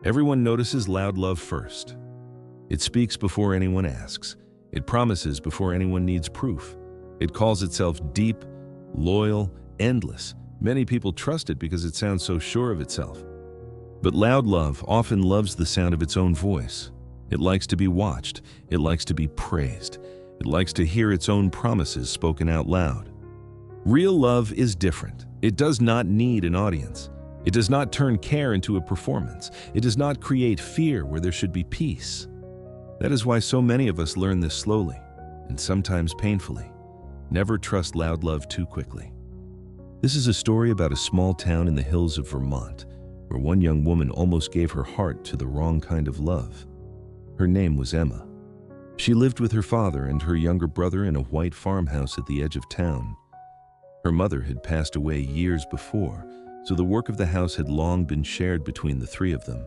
Everyone notices loud love first. It speaks before anyone asks. It promises before anyone needs proof. It calls itself deep, loyal, endless. Many people trust it because it sounds so sure of itself. But loud love often loves the sound of its own voice. It likes to be watched. It likes to be praised. It likes to hear its own promises spoken out loud. Real love is different. It does not need an audience. It does not turn care into a performance. It does not create fear where there should be peace. That is why so many of us learn this slowly, and sometimes painfully. Never trust loud love too quickly. This is a story about a small town in the hills of Vermont, where one young woman almost gave her heart to the wrong kind of love. Her name was Emma. She lived with her father and her younger brother in a white farmhouse at the edge of town. Her mother had passed away years before, so the work of the house had long been shared between the three of them.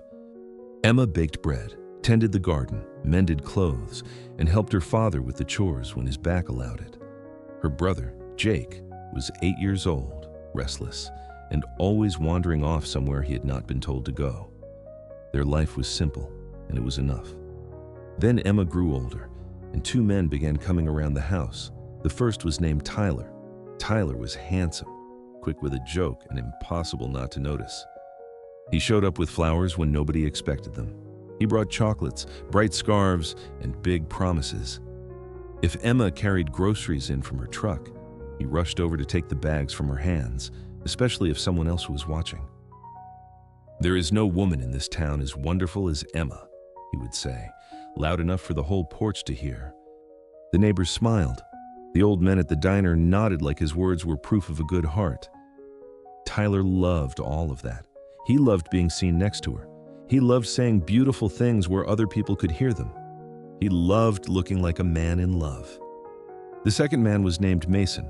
Emma baked bread, tended the garden, mended clothes, and helped her father with the chores when his back allowed it. Her brother, Jake, was 8 years old, restless, and always wandering off somewhere he had not been told to go. Their life was simple, and it was enough. Then Emma grew older, and 2 men began coming around the house. The first was named Tyler. Tyler was handsome, quick with a joke, and impossible not to notice. He showed up with flowers when nobody expected them. He brought chocolates, bright scarves, and big promises. If Emma carried groceries in from her truck, he rushed over to take the bags from her hands, especially if someone else was watching. "There is no woman in this town as wonderful as Emma," he would say, loud enough for the whole porch to hear. The neighbors smiled. The old men at the diner nodded like his words were proof of a good heart. Tyler loved all of that. He loved being seen next to her. He loved saying beautiful things where other people could hear them. He loved looking like a man in love. The second man was named Mason.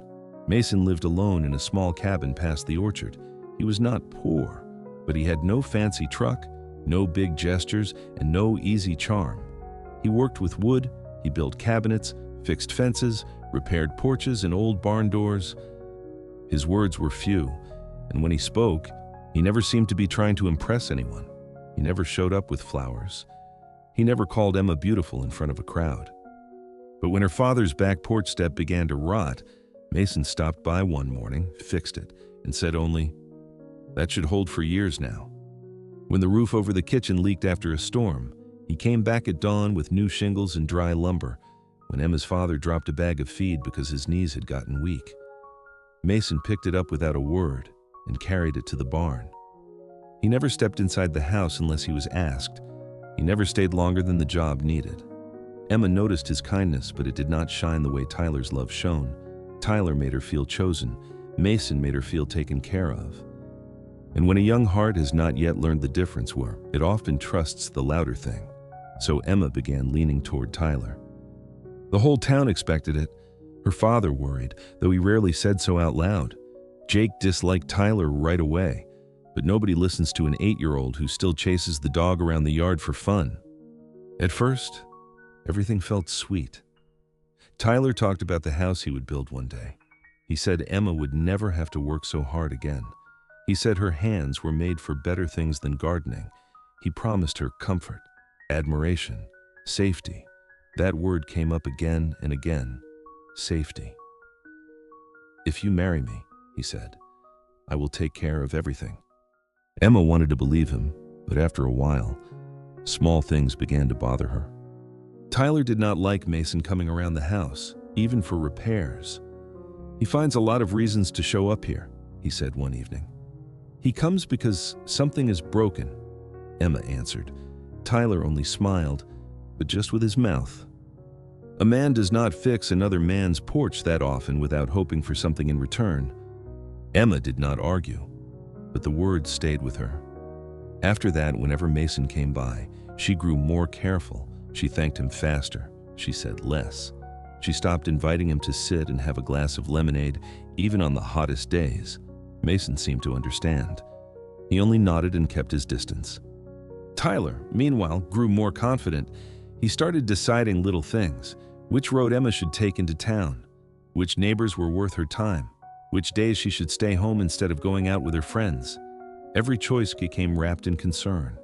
Mason lived alone in a small cabin past the orchard. He was not poor, but he had no fancy truck, no big gestures, and no easy charm. He worked with wood, he built cabinets, fixed fences, repaired porches and old barn doors. His words were few, and when he spoke, he never seemed to be trying to impress anyone. He never showed up with flowers. He never called Emma beautiful in front of a crowd. But when her father's back porch step began to rot, Mason stopped by one morning, fixed it, and said only, "That should hold for years now." When the roof over the kitchen leaked after a storm, he came back at dawn with new shingles and dry lumber. When Emma's father dropped a bag of feed because his knees had gotten weak, Mason picked it up without a word and carried it to the barn. He never stepped inside the house unless he was asked. He never stayed longer than the job needed. Emma noticed his kindness, but it did not shine the way Tyler's love shone. Tyler made her feel chosen. Mason made her feel taken care of. And when a young heart has not yet learned the difference, where it often trusts the louder thing. So Emma began leaning toward Tyler. The whole town expected it. Her father worried, though he rarely said so out loud. Jake disliked Tyler right away, but nobody listens to an 8-year-old who still chases the dog around the yard for fun. At first, everything felt sweet. Tyler talked about the house he would build one day. He said Emma would never have to work so hard again. He said her hands were made for better things than gardening. He promised her comfort, admiration, safety. That word came up again and again, safety. "If you marry me," he said, "I will take care of everything." Emma wanted to believe him, but after a while, small things began to bother her. Tyler did not like Mason coming around the house, even for repairs. "He finds a lot of reasons to show up here," he said one evening. "He comes because something is broken," Emma answered. Tyler only smiled, but just with his mouth. A man does not fix another man's porch that often without hoping for something in return. Emma did not argue, but the words stayed with her. After that, whenever Mason came by, she grew more careful. She thanked him faster. She said less. She stopped inviting him to sit and have a glass of lemonade, even on the hottest days. Mason seemed to understand. He only nodded and kept his distance. Tyler, meanwhile, grew more confident. He started deciding little things: which road Emma should take into town, which neighbors were worth her time, which days she should stay home instead of going out with her friends. Every choice became wrapped in concern.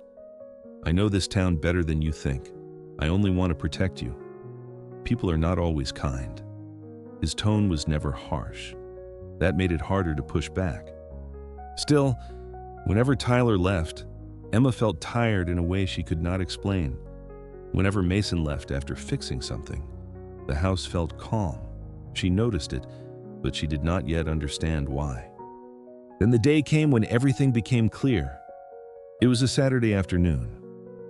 I know this town better than you think. I only want to protect you. People are not always kind." His tone was never harsh. That made it harder to push back. Still, whenever Tyler left, Emma felt tired in a way she could not explain. Whenever Mason left after fixing something, the house felt calm. She noticed it, but she did not yet understand why. Then the day came when everything became clear. It was a Saturday afternoon.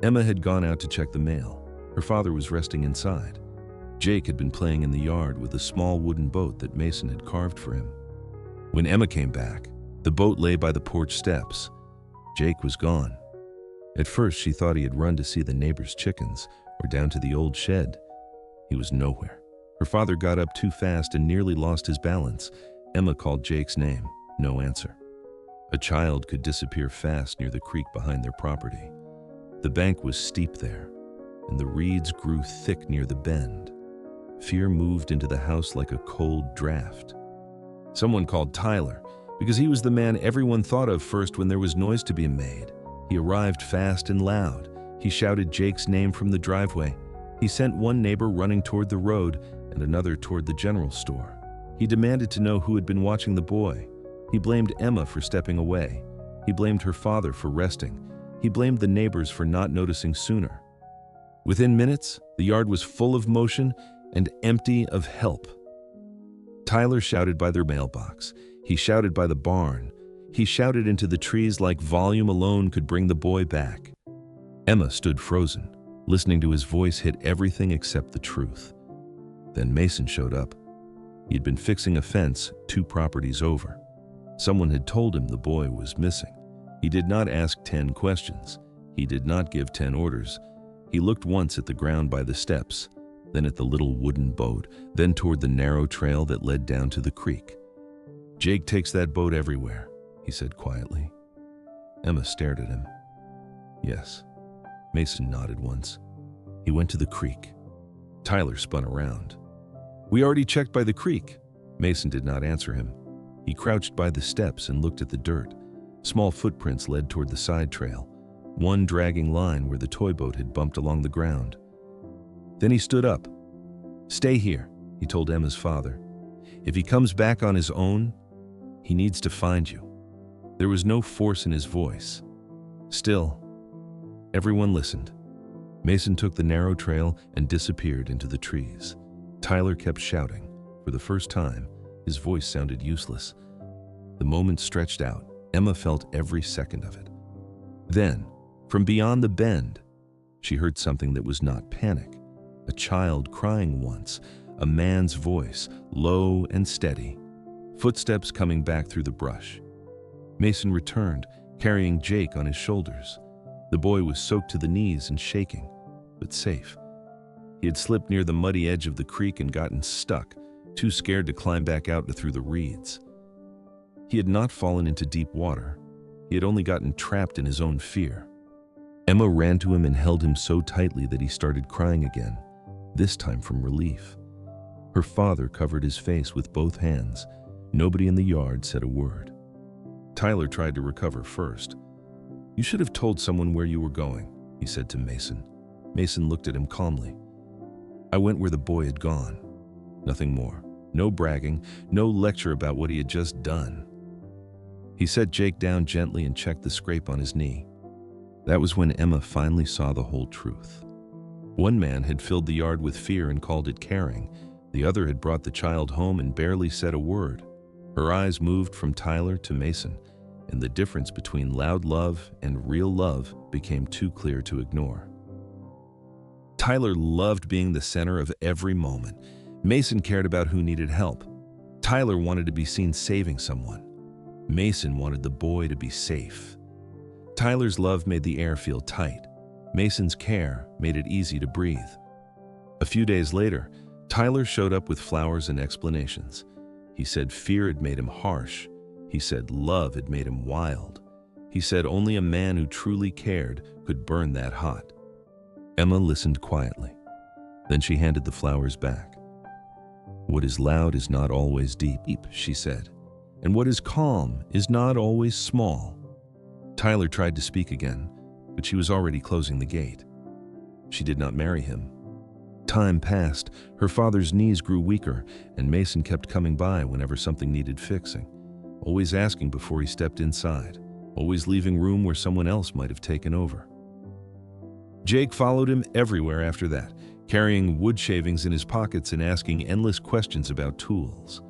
Emma had gone out to check the mail. Her father was resting inside. Jake had been playing in the yard with a small wooden boat that Mason had carved for him. When Emma came back, the boat lay by the porch steps. Jake was gone. At first, she thought he had run to see the neighbor's chickens or down to the old shed. He was nowhere. Her father got up too fast and nearly lost his balance. Emma called Jake's name. No answer. A child could disappear fast near the creek behind their property. The bank was steep there, and the reeds grew thick near the bend. Fear moved into the house like a cold draft. Someone called Tyler, because he was the man everyone thought of first when there was noise to be made. He arrived fast and loud. He shouted Jake's name from the driveway. He sent one neighbor running toward the road and another toward the general store. He demanded to know who had been watching the boy. He blamed Emma for stepping away. He blamed her father for resting. He blamed the neighbors for not noticing sooner. Within minutes, the yard was full of motion and empty of help. Tyler shouted by their mailbox. He shouted by the barn. He shouted into the trees like volume alone could bring the boy back. Emma stood frozen, listening to his voice hit everything except the truth. Then Mason showed up. He had been fixing a fence 2 properties over. Someone had told him the boy was missing. He did not ask 10 questions. He did not give 10 orders. He looked once at the ground by the steps, then at the little wooden boat, then toward the narrow trail that led down to the creek. "Jake takes that boat everywhere," he said quietly. Emma stared at him. "Yes." Mason nodded once. He went to the creek. Tyler spun around. "We already checked by the creek." Mason did not answer him. He crouched by the steps and looked at the dirt. Small footprints led toward the side trail, one dragging line where the toy boat had bumped along the ground. Then he stood up. "Stay here," he told Emma's father. "If he comes back on his own, he needs to find you." There was no force in his voice. Still, everyone listened. Mason took the narrow trail and disappeared into the trees. Tyler kept shouting. For the first time, his voice sounded useless. The moment stretched out. Emma felt every second of it. Then, from beyond the bend, she heard something that was not panic. A child crying once, a man's voice, low and steady. Footsteps coming back through the brush. Mason returned, carrying Jake on his shoulders. The boy was soaked to the knees and shaking, but safe. He had slipped near the muddy edge of the creek and gotten stuck, too scared to climb back out through the reeds. He had not fallen into deep water. He had only gotten trapped in his own fear. Emma ran to him and held him so tightly that he started crying again, this time from relief. Her father covered his face with both hands. Nobody in the yard said a word. Tyler tried to recover first. "You should have told someone where you were going," he said to Mason. Mason looked at him calmly. "I went where the boy had gone. Nothing more. No bragging, no lecture about what he had just done." He set Jake down gently and checked the scrape on his knee. That was when Emma finally saw the whole truth. One man had filled the yard with fear and called it caring. The other had brought the child home and barely said a word. Her eyes moved from Tyler to Mason, and the difference between loud love and real love became too clear to ignore. Tyler loved being the center of every moment. Mason cared about who needed help. Tyler wanted to be seen saving someone. Mason wanted the boy to be safe. Tyler's love made the air feel tight. Mason's care made it easy to breathe. A few days later, Tyler showed up with flowers and explanations. He said fear had made him harsh. He said love had made him wild. He said only a man who truly cared could burn that hot. Emma listened quietly. Then she handed the flowers back. "What is loud is not always deep," she said. "And what is calm is not always small." Tyler tried to speak again. but she was already closing the gate. She did not marry him. Time passed, her father's knees grew weaker, and Mason kept coming by whenever something needed fixing, always asking before he stepped inside, always leaving room where someone else might have taken over. Jake followed him everywhere after that, carrying wood shavings in his pockets and asking endless questions about tools.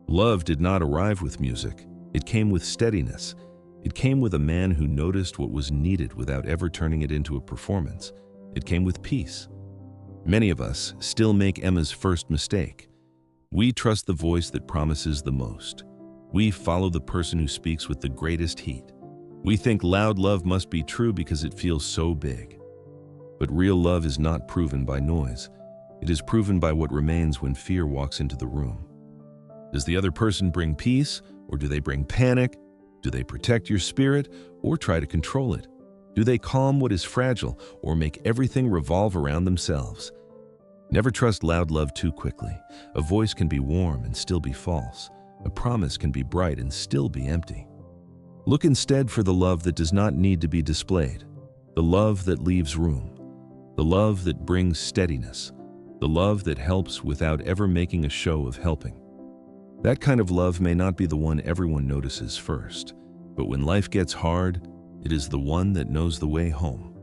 Love did not arrive with music. It came with steadiness. It came with a man who noticed what was needed without ever turning it into a performance. It came with peace. Many of us still make Emma's first mistake. We trust the voice that promises the most. We follow the person who speaks with the greatest heat. We think loud love must be true because it feels so big. But real love is not proven by noise. It is proven by what remains when fear walks into the room. Does the other person bring peace, or do they bring panic? Do they protect your spirit, or try to control it? Do they calm what is fragile, or make everything revolve around themselves? Never trust loud love too quickly. A voice can be warm and still be false. A promise can be bright and still be empty. Look instead for the love that does not need to be displayed, the love that leaves room, the love that brings steadiness, the love that helps without ever making a show of helping. That kind of love may not be the one everyone notices first, but when life gets hard, it is the one that knows the way home.